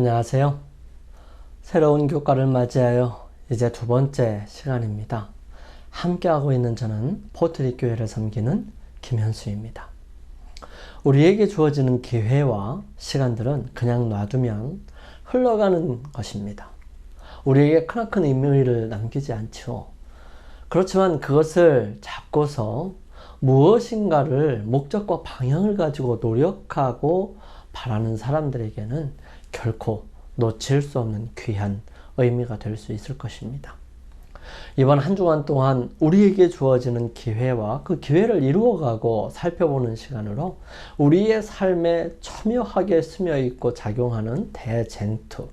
안녕하세요. 새로운 교과를 맞이하여 이제 두 번째 시간입니다. 함께하고 있는 저는 포트리 교회를 섬기는 김현수입니다. 우리에게 주어지는 기회와 시간들은 그냥 놔두면 흘러가는 것입니다. 우리에게 크나큰 의미를 남기지 않죠. 그렇지만 그것을 잡고서 무엇인가를 목적과 방향을 가지고 노력하고 바라는 사람들에게는 결코 놓칠 수 없는 귀한 의미가 될 수 있을 것입니다. 이번 한 주간 동안 우리에게 주어지는 기회와 그 기회를 이루어가고 살펴보는 시간으로 우리의 삶에 첨예하게 스며있고 작용하는 대쟁투,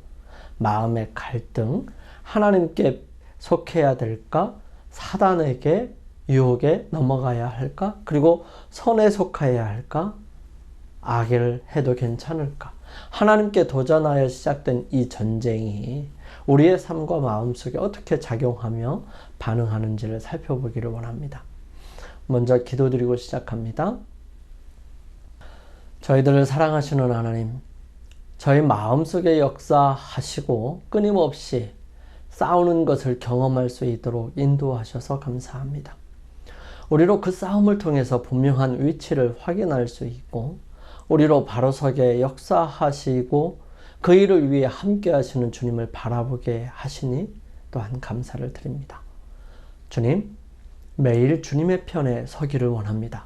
마음의 갈등, 하나님께 속해야 될까? 사단에게 유혹에 넘어가야 할까? 그리고 선에 속해야 할까? 악을 해도 괜찮을까? 하나님께 도전하여 시작된 이 전쟁이 우리의 삶과 마음속에 어떻게 작용하며 반응하는지를 살펴보기를 원합니다. 먼저 기도드리고 시작합니다. 저희들을 사랑하시는 하나님, 저희 마음속에 역사하시고 끊임없이 싸우는 것을 경험할 수 있도록 인도하셔서 감사합니다. 우리로 그 싸움을 통해서 분명한 위치를 확인할 수 있고 우리로 바로 서게 역사하시고 그 일을 위해 함께 하시는 주님을 바라보게 하시니 또한 감사를 드립니다. 주님, 매일 주님의 편에 서기를 원합니다.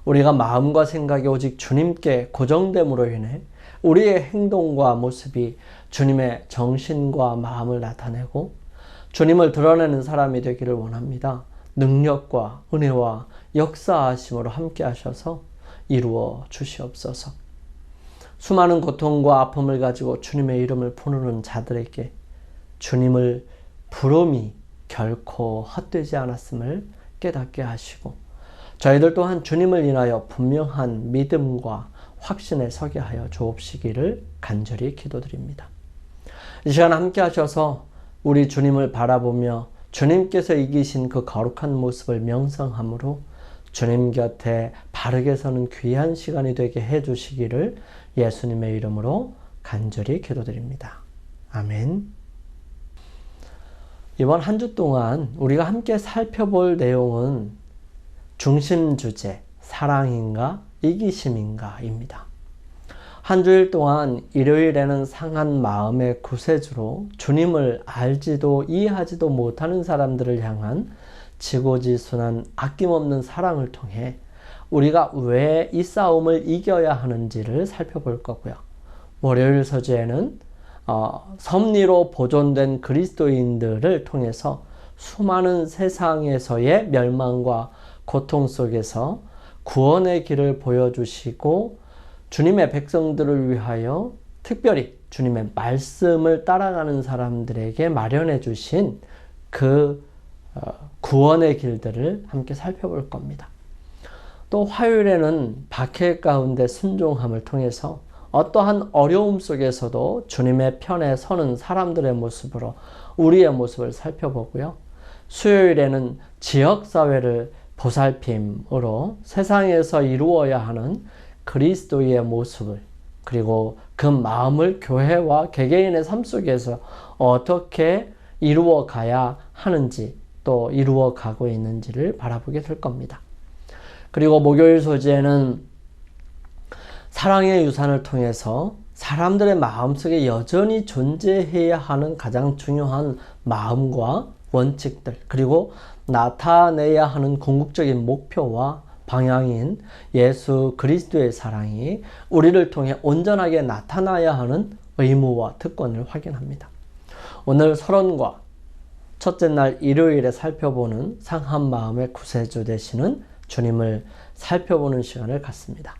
우리가 마음과 생각이 오직 주님께 고정됨으로 인해 우리의 행동과 모습이 주님의 정신과 마음을 나타내고 주님을 드러내는 사람이 되기를 원합니다. 능력과 은혜와 역사하심으로 함께 하셔서 이루어 주시옵소서. 수많은 고통과 아픔을 가지고 주님의 이름을 부르는 자들에게 주님을 부름이 결코 헛되지 않았음을 깨닫게 하시고 저희들 또한 주님을 인하여 분명한 믿음과 확신에 서게 하여 주옵시기를 간절히 기도드립니다. 이 시간 함께 하셔서 우리 주님을 바라보며 주님께서 이기신 그 거룩한 모습을 명상함으로 주님 곁에 바르게 서는 귀한 시간이 되게 해주시기를 예수님의 이름으로 간절히 기도드립니다. 아멘. 이번 한 주 동안 우리가 함께 살펴볼 내용은 중심 주제, 사랑인가 이기심인가 입니다. 한 주일 동안 일요일에는 상한 마음의 구세주로 주님을 알지도 이해하지도 못하는 사람들을 향한 지고지순한 아낌없는 사랑을 통해 우리가 왜 이 싸움을 이겨야 하는지를 살펴볼 거고요. 월요일 서주에는 섭리로 보존된 그리스도인들을 통해서 수많은 세상에서의 멸망과 고통 속에서 구원의 길을 보여주시고 주님의 백성들을 위하여 특별히 주님의 말씀을 따라가는 사람들에게 마련해 주신 그 구원의 길들을 함께 살펴볼 겁니다. 또 화요일에는 박해 가운데 순종함을 통해서 어떠한 어려움 속에서도 주님의 편에 서는 사람들의 모습으로 우리의 모습을 살펴보고요. 수요일에는 지역사회를 보살핌으로 세상에서 이루어야 하는 그리스도의 모습을 그리고 그 마음을 교회와 개개인의 삶 속에서 어떻게 이루어 가야 하는지 또 이루어 가고 있는지를 바라보게 될 겁니다. 그리고 목요일 소재는 사랑의 유산을 통해서 사람들의 마음속에 여전히 존재해야 하는 가장 중요한 마음과 원칙들 그리고 나타내야 하는 궁극적인 목표와 방향인 예수 그리스도의 사랑이 우리를 통해 온전하게 나타나야 하는 의무와 특권을 확인합니다. 오늘 서론과 첫째 날 일요일에 살펴보는 상한 마음의 구세주 되시는 주님을 살펴보는 시간을 갖습니다.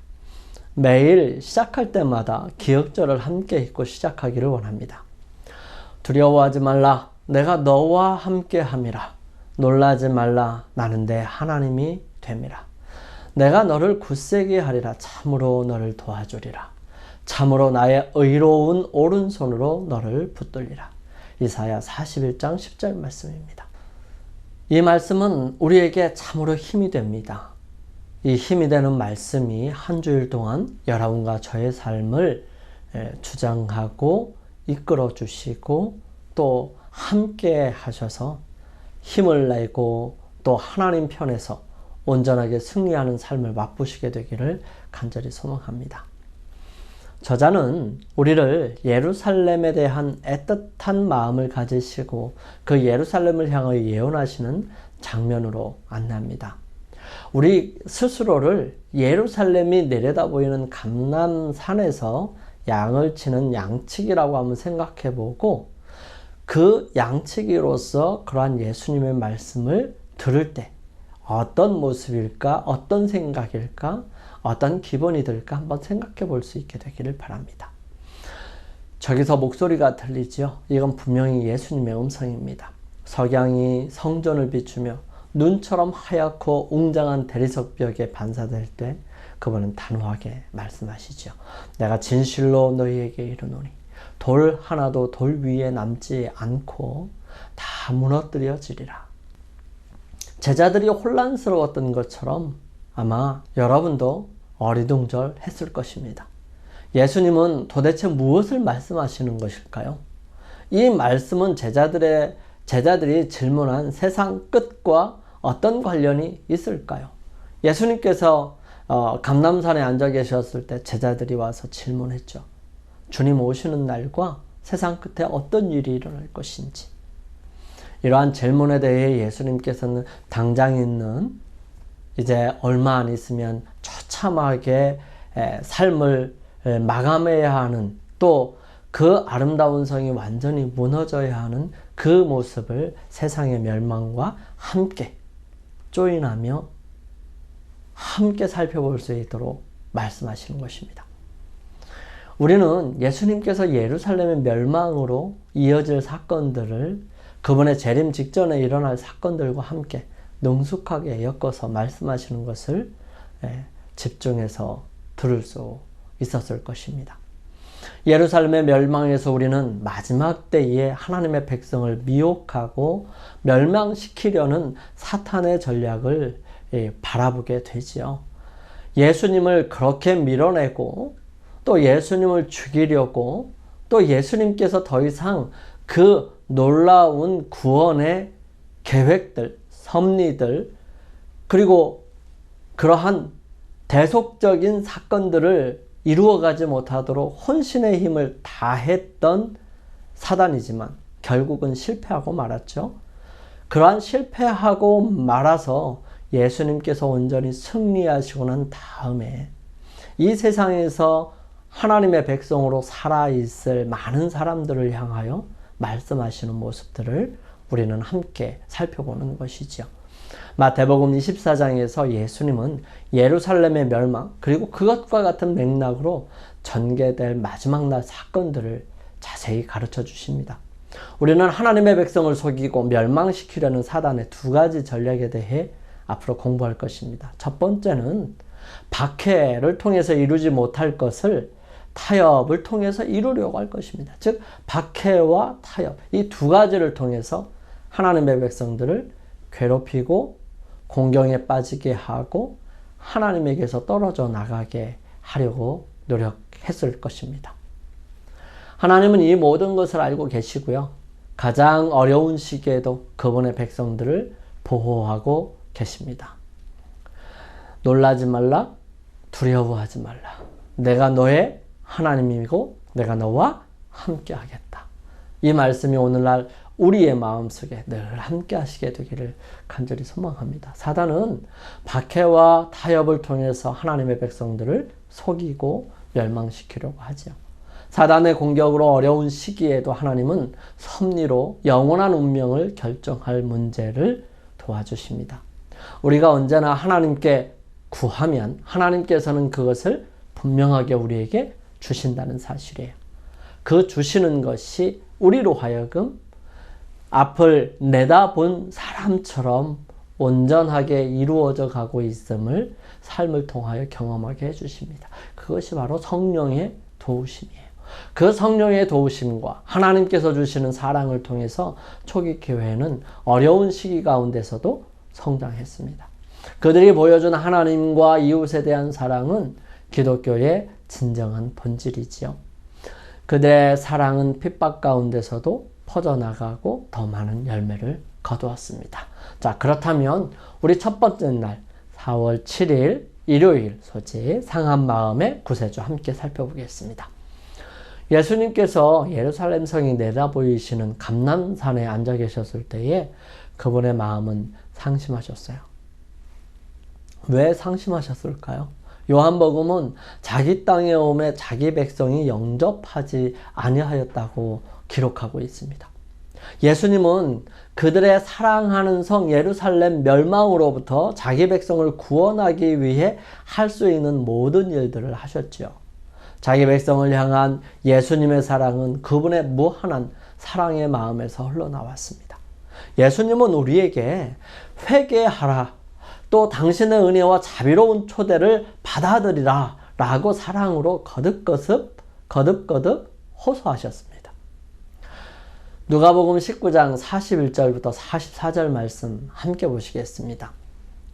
매일 시작할 때마다 기억절을 함께 읽고 시작하기를 원합니다. 두려워하지 말라 내가 너와 함께 함이라 놀라지 말라 나는 내 하나님이 됨이라 내가 너를 굳세게 하리라 참으로 너를 도와주리라 참으로 나의 의로운 오른손으로 너를 붙들리라 이사야 41장 10절 말씀입니다. 이 말씀은 우리에게 참으로 힘이 됩니다. 이 힘이 되는 말씀이 한 주일 동안 여러분과 저의 삶을 주장하고 이끌어 주시고 또 함께 하셔서 힘을 내고 또 하나님 편에서 온전하게 승리하는 삶을 맛보시게 되기를 간절히 소망합니다. 저자는 우리를 예루살렘에 대한 애틋한 마음을 가지시고 그 예루살렘을 향하여 예언하시는 장면으로 안내합니다. 우리 스스로를 예루살렘이 내려다 보이는 감람산에서 양을 치는 양치기라고 한번 생각해보고 그 양치기로서 그러한 예수님의 말씀을 들을 때 어떤 모습일까, 어떤 생각일까, 어떤 기분이 들까 한번 생각해 볼 수 있게 되기를 바랍니다. 저기서 목소리가 들리죠? 이건 분명히 예수님의 음성입니다. 석양이 성전을 비추며 눈처럼 하얗고 웅장한 대리석벽에 반사될 때 그분은 단호하게 말씀하시죠. 내가 진실로 너희에게 이르노니 돌 하나도 돌 위에 남지 않고 다 무너뜨려지리라. 제자들이 혼란스러웠던 것처럼 아마 여러분도 어리둥절했을 것입니다. 예수님은 도대체 무엇을 말씀하시는 것일까요? 이 말씀은 제자들이 질문한 세상 끝과 어떤 관련이 있을까요? 예수님께서 감람산에 앉아 계셨을 때 제자들이 와서 질문했죠. 주님 오시는 날과 세상 끝에 어떤 일이 일어날 것인지. 이러한 질문에 대해 예수님께서는 당장 있는 이제 얼마 안 있으면 처참하게 삶을 마감해야 하는 또 그 아름다운 성이 완전히 무너져야 하는 그 모습을 세상의 멸망과 함께 조인하며 함께 살펴볼 수 있도록 말씀하시는 것입니다. 우리는 예수님께서 예루살렘의 멸망으로 이어질 사건들을 그분의 재림 직전에 일어날 사건들과 함께 능숙하게 엮어서 말씀하시는 것을 집중해서 들을 수 있었을 것입니다. 예루살렘의 멸망에서 우리는 마지막 때에 하나님의 백성을 미혹하고 멸망시키려는 사탄의 전략을 바라보게 되지요. 예수님을 그렇게 밀어내고 또 예수님을 죽이려고 또 예수님께서 더 이상 그 놀라운 구원의 계획들, 섭리들 그리고 그러한 대속적인 사건들을 이루어가지 못하도록 혼신의 힘을 다했던 사단이지만 결국은 실패하고 말았죠. 그러한 실패하고 말아서 예수님께서 온전히 승리하시고 난 다음에 이 세상에서 하나님의 백성으로 살아있을 많은 사람들을 향하여 말씀하시는 모습들을 우리는 함께 살펴보는 것이죠. 마태복음 24장에서 예수님은 예루살렘의 멸망 그리고 그것과 같은 맥락으로 전개될 마지막 날 사건들을 자세히 가르쳐 주십니다. 우리는 하나님의 백성을 속이고 멸망시키려는 사단의 두 가지 전략에 대해 앞으로 공부할 것입니다. 첫 번째는 박해를 통해서 이루지 못할 것을 타협을 통해서 이루려고 할 것입니다. 즉 박해와 타협 이 두 가지를 통해서 하나님의 백성들을 괴롭히고 공경에 빠지게 하고 하나님에게서 떨어져 나가게 하려고 노력했을 것입니다. 하나님은 이 모든 것을 알고 계시고요. 가장 어려운 시기에도 그분의 백성들을 보호하고 계십니다. 놀라지 말라, 두려워하지 말라. 내가 너의 하나님이고 내가 너와 함께 하겠다. 이 말씀이 오늘날 우리의 마음속에 늘 함께 하시게 되기를 간절히 소망합니다. 사단은 박해와 타협을 통해서 하나님의 백성들을 속이고 멸망시키려고 하죠. 사단의 공격으로 어려운 시기에도 하나님은 섭리로 영원한 운명을 결정할 문제를 도와주십니다. 우리가 언제나 하나님께 구하면 하나님께서는 그것을 분명하게 우리에게 주신다는 사실이에요. 그 주시는 것이 우리로 하여금 앞을 내다본 사람처럼 온전하게 이루어져 가고 있음을 삶을 통하여 경험하게 해주십니다. 그것이 바로 성령의 도우심이에요. 그 성령의 도우심과 하나님께서 주시는 사랑을 통해서 초기 교회는 어려운 시기 가운데서도 성장했습니다. 그들이 보여준 하나님과 이웃에 대한 사랑은 기독교의 진정한 본질이지요. 그들의 사랑은 핍박 가운데서도 퍼져나가고 더 많은 열매를 거두었습니다. 자, 그렇다면 우리 첫 번째 날 4월 7일 일요일 소식 상한 마음의 구세주 함께 살펴보겠습니다. 예수님께서 예루살렘 성이 내다보이시는 감람산에 앉아 계셨을 때에 그분의 마음은 상심하셨어요. 왜 상심하셨을까요? 요한복음은 자기 땅에 오매 자기 백성이 영접하지 아니하였다고 기록하고 있습니다. 예수님은 그들의 사랑하는 성 예루살렘 멸망으로부터 자기 백성을 구원하기 위해 할 수 있는 모든 일들을 하셨지요. 자기 백성을 향한 예수님의 사랑은 그분의 무한한 사랑의 마음에서 흘러나왔습니다. 예수님은 우리에게 회개하라, 또 당신의 은혜와 자비로운 초대를 받아들이라 라고 사랑으로 거듭거듭 호소하셨습니다. 누가복음 19장 41절부터 44절 말씀 함께 보시겠습니다.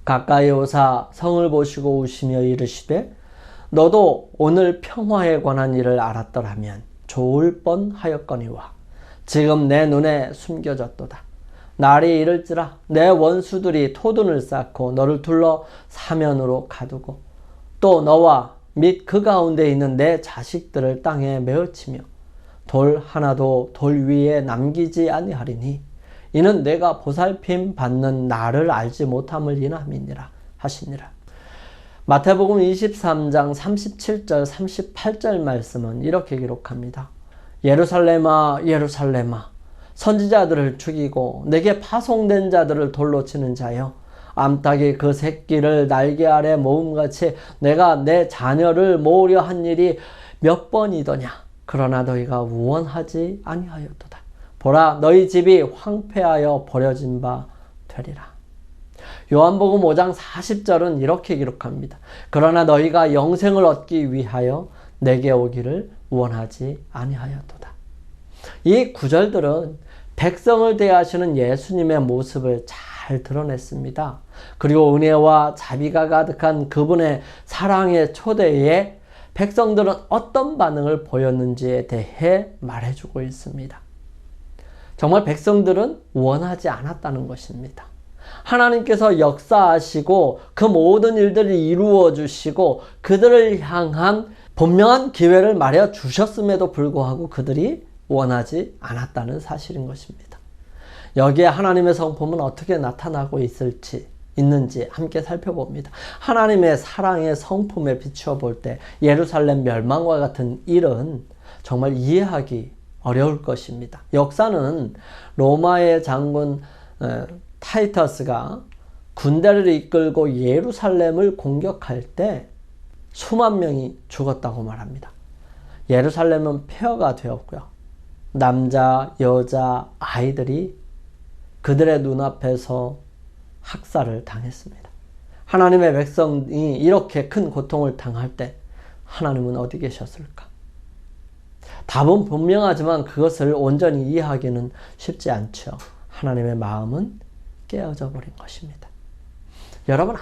가까이 오사 성을 보시고 우시며 이르시되 너도 오늘 평화에 관한 일을 알았더라면 좋을 뻔하였거니와 지금 내 눈에 숨겨졌도다. 날이 이를지라 내 원수들이 토둔을 쌓고 너를 둘러 사면으로 가두고 또 너와 및 그 가운데 있는 내 자식들을 땅에 메어치며 돌 하나도 돌 위에 남기지 아니하리니 이는 내가 보살핌 받는 나를 알지 못함을 인함이니라 하시니라. 마태복음 23장 37절 38절 말씀은 이렇게 기록합니다. 예루살렘아 예루살렘아 선지자들을 죽이고 내게 파송된 자들을 돌로 치는 자여 암탉이 그 새끼를 날개 아래 모음같이 내가 내 자녀를 모으려 한 일이 몇 번이더냐. 그러나 너희가 우원하지 아니하였도다. 보라 너희 집이 황폐하여 버려진 바 되리라. 요한복음 5장 40절은 이렇게 기록합니다. 그러나 너희가 영생을 얻기 위하여 내게 오기를 원하지 아니하였도다. 이 구절들은 백성을 대하시는 예수님의 모습을 잘 드러냈습니다. 그리고 은혜와 자비가 가득한 그분의 사랑의 초대에 백성들은 어떤 반응을 보였는지에 대해 말해주고 있습니다. 정말 백성들은 원하지 않았다는 것입니다. 하나님께서 역사하시고 그 모든 일들을 이루어 주시고 그들을 향한 분명한 기회를 마련 주셨음에도 불구하고 그들이 원하지 않았다는 사실인 것입니다. 여기에 하나님의 성품은 어떻게 나타나고 있는지 함께 살펴봅니다. 하나님의 사랑의 성품에 비추어 볼 때 예루살렘 멸망과 같은 일은 정말 이해하기 어려울 것입니다. 역사는 로마의 장군 타이터스가 군대를 이끌고 예루살렘을 공격할 때 수만 명이 죽었다고 말합니다. 예루살렘은 폐허가 되었고요. 남자, 여자, 아이들이 그들의 눈앞에서 학살을 당했습니다. 하나님의 백성이 이렇게 큰 고통을 당할 때 하나님은 어디 계셨을까? 답은 분명하지만 그것을 온전히 이해하기는 쉽지 않죠. 하나님의 마음은 깨어져 버린 것입니다. 여러분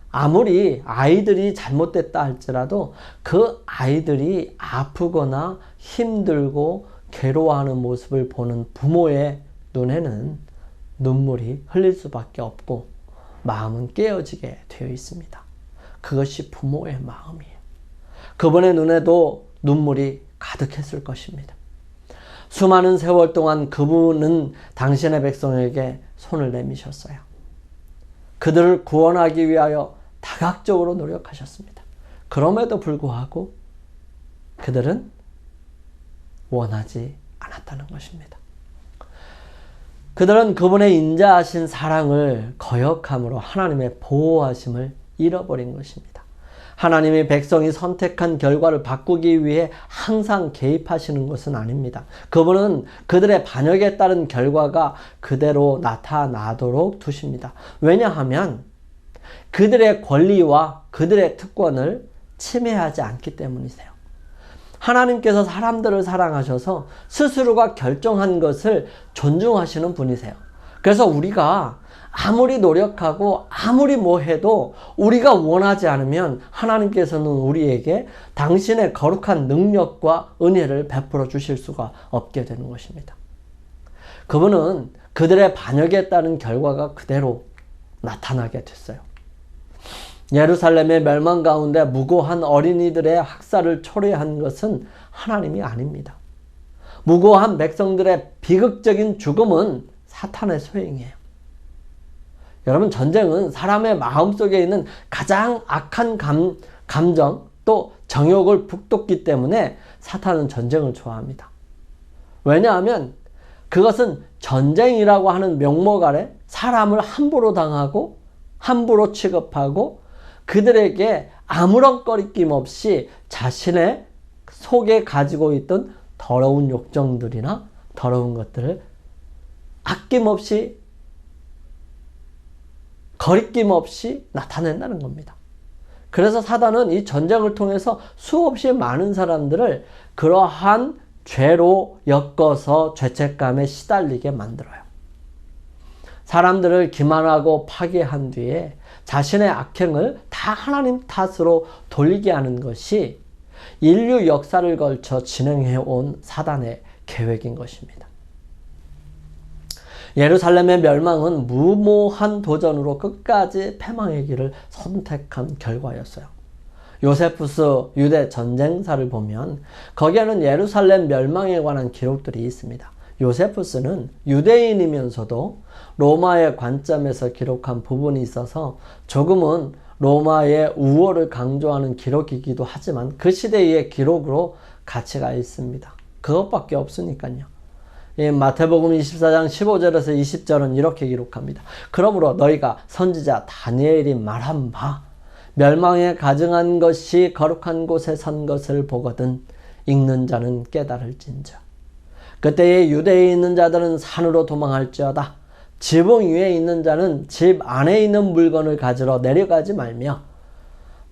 아무리 아이들이 잘못됐다 할지라도 그 아이들이 아프거나 힘들고 괴로워하는 모습을 보는 부모의 눈에는 눈물이 흘릴 수밖에 없고 마음은 깨어지게 되어 있습니다. 그것이 부모의 마음이에요. 그분의 눈에도 눈물이 가득했을 것입니다. 수많은 세월 동안 그분은 당신의 백성에게 손을 내미셨어요. 그들을 구원하기 위하여 다각적으로 노력하셨습니다. 그럼에도 불구하고 그들은 원하지 않았다는 것입니다. 그들은 그분의 인자하신 사랑을 거역함으로 하나님의 보호하심을 잃어버린 것입니다. 하나님이 백성이 선택한 결과를 바꾸기 위해 항상 개입하시는 것은 아닙니다. 그분은 그들의 반역에 따른 결과가 그대로 나타나도록 두십니다. 왜냐하면 그들의 권리와 그들의 특권을 침해하지 않기 때문이세요. 하나님께서 사람들을 사랑하셔서 스스로가 결정한 것을 존중하시는 분이세요. 그래서 우리가 아무리 노력하고 아무리 뭐 해도 우리가 원하지 않으면 하나님께서는 우리에게 당신의 거룩한 능력과 은혜를 베풀어 주실 수가 없게 되는 것입니다. 그분은 그들의 반역에 따른 결과가 그대로 나타나게 됐어요. 예루살렘의 멸망 가운데 무고한 어린이들의 학살을 초래한 것은 하나님이 아닙니다. 무고한 백성들의 비극적인 죽음은 사탄의 소행이에요. 여러분, 전쟁은 사람의 마음속에 있는 가장 악한 감정 또 정욕을 북돋기 때문에 사탄은 전쟁을 좋아합니다. 왜냐하면 그것은 전쟁이라고 하는 명목 아래 사람을 함부로 당하고 함부로 취급하고 그들에게 아무런 꺼리낌 없이 자신의 속에 가지고 있던 더러운 욕정들이나 더러운 것들을 아낌없이 거리낌 없이 나타낸다는 겁니다. 그래서 사단은 이 전쟁을 통해서 수없이 많은 사람들을 그러한 죄로 엮어서 죄책감에 시달리게 만들어요. 사람들을 기만하고 파괴한 뒤에 자신의 악행을 다 하나님 탓으로 돌리게 하는 것이 인류 역사를 걸쳐 진행해온 사단의 계획인 것입니다. 예루살렘의 멸망은 무모한 도전으로 끝까지 패망의 길을 선택한 결과였어요. 요세푸스 유대 전쟁사를 보면 거기에는 예루살렘 멸망에 관한 기록들이 있습니다. 요세푸스는 유대인이면서도 로마의 관점에서 기록한 부분이 있어서 조금은 로마의 우월을 강조하는 기록이기도 하지만 그 시대의 기록으로 가치가 있습니다. 그것밖에 없으니까요. 마태복음 24장 15절에서 20절은 이렇게 기록합니다. 그러므로 너희가 선지자 다니엘이 말한 바 멸망에 가증한 것이 거룩한 곳에 선 것을 보거든 읽는 자는 깨달을진저. 그때에 유대에 있는 자들은 산으로 도망할지어다. 지붕 위에 있는 자는 집 안에 있는 물건을 가지러 내려가지 말며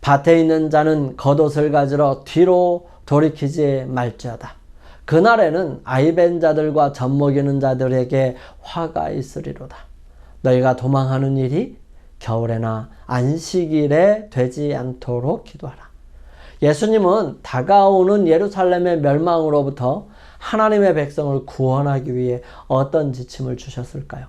밭에 있는 자는 겉옷을 가지러 뒤로 돌이키지 말지어다. 그날에는 아이벤 자들과 젖먹이는 자들에게 화가 있으리로다. 너희가 도망하는 일이 겨울에나 안식일에 되지 않도록 기도하라. 예수님은 다가오는 예루살렘의 멸망으로부터 하나님의 백성을 구원하기 위해 어떤 지침을 주셨을까요?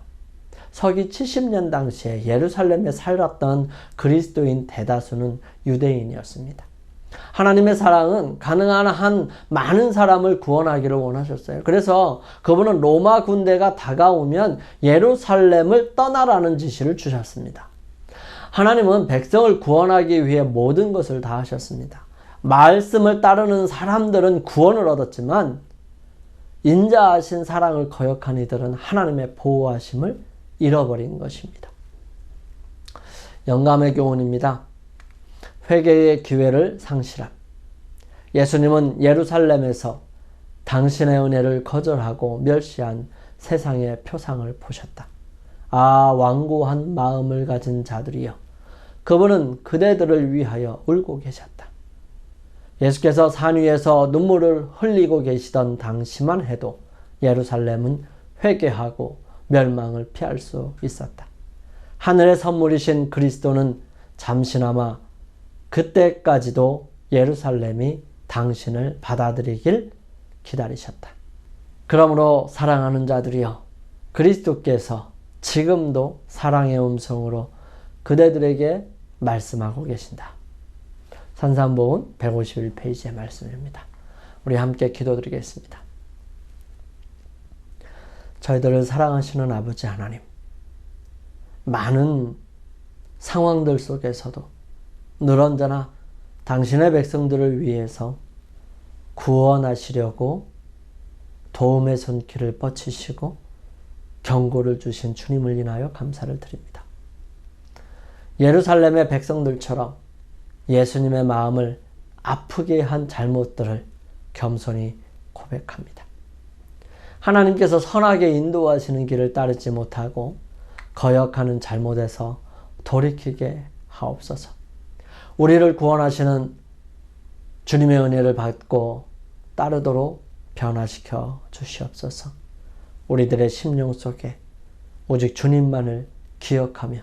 서기 70년 당시에 예루살렘에 살았던 그리스도인 대다수는 유대인이었습니다. 하나님의 사랑은 가능한 한 많은 사람을 구원하기를 원하셨어요. 그래서 그분은 로마 군대가 다가오면 예루살렘을 떠나라는 지시를 주셨습니다. 하나님은 백성을 구원하기 위해 모든 것을 다 하셨습니다. 말씀을 따르는 사람들은 구원을 얻었지만 인자하신 사랑을 거역한 이들은 하나님의 보호하심을 잃어버린 것입니다. 영감의 교훈입니다. 회개의 기회를 상실함. 예수님은 예루살렘에서 당신의 은혜를 거절하고 멸시한 세상의 표상을 보셨다. 아, 완고한 마음을 가진 자들이여, 그분은 그대들을 위하여 울고 계셨다. 예수께서 산 위에서 눈물을 흘리고 계시던 당시만 해도 예루살렘은 회개하고 멸망을 피할 수 있었다. 하늘의 선물이신 그리스도는 잠시나마 그때까지도 예루살렘이 당신을 받아들이길 기다리셨다. 그러므로 사랑하는 자들이여, 그리스도께서 지금도 사랑의 음성으로 그대들에게 말씀하고 계신다. 산상보훈 151페이지의 말씀입니다. 우리 함께 기도드리겠습니다. 저희들을 사랑하시는 아버지 하나님, 많은 상황들 속에서도 늘 언제나 당신의 백성들을 위해서 구원하시려고 도움의 손길을 뻗치시고 경고를 주신 주님을 인하여 감사를 드립니다. 예루살렘의 백성들처럼 예수님의 마음을 아프게 한 잘못들을 겸손히 고백합니다. 하나님께서 선하게 인도하시는 길을 따르지 못하고 거역하는 잘못에서 돌이키게 하옵소서. 우리를 구원하시는 주님의 은혜를 받고 따르도록 변화시켜 주시옵소서. 우리들의 심령 속에 오직 주님만을 기억하며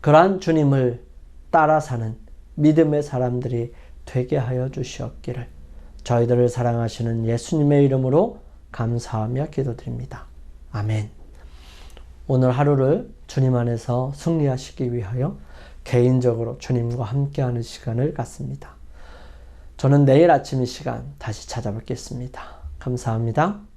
그러한 주님을 따라 사는 믿음의 사람들이 되게 하여 주시옵기를 저희들을 사랑하시는 예수님의 이름으로 감사하며 기도드립니다. 아멘. 오늘 하루를 주님 안에서 승리하시기 위하여 개인적으로 주님과 함께하는 시간을 갖습니다. 저는 내일 아침 이 시간 다시 찾아뵙겠습니다. 감사합니다.